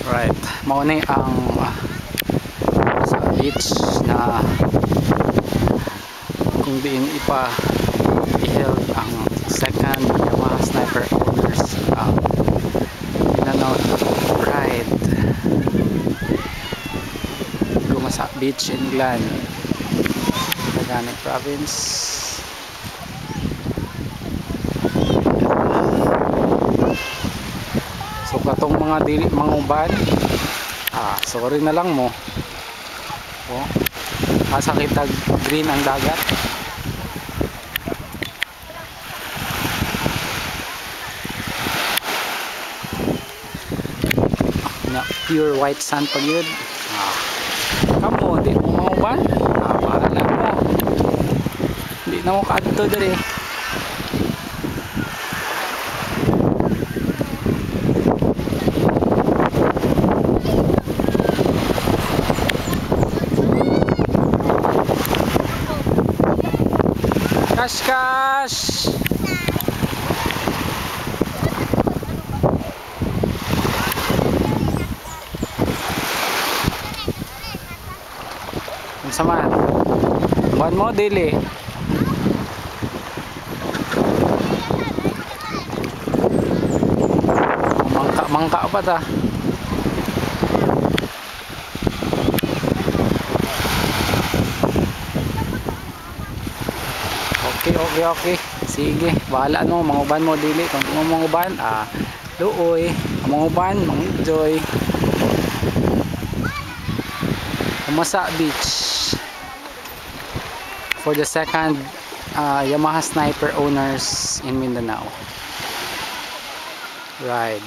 Right, mauna ang sa beach na kung diin i-held ang second Yamaha Sniper owners Mindanao Ride Gumasa Beach in Glan, Sagani Province. So katong mga dili manguban, sorry na lang mo. Asa kita green ang dagat. Na pure white sand pag yun. Kamo di mo manguban. Para lang mo. Hindi na mo kadto diri. Kash! Ang sama. Buwan mo, dili. Mangka pa ta. Okay. Sige, bahala no, manguban mo dili. Kung mo manguban, luoy. Manguban, mang-enjoy. Gumasa Beach for the second Yamaha Sniper owners in Mindanao Ride.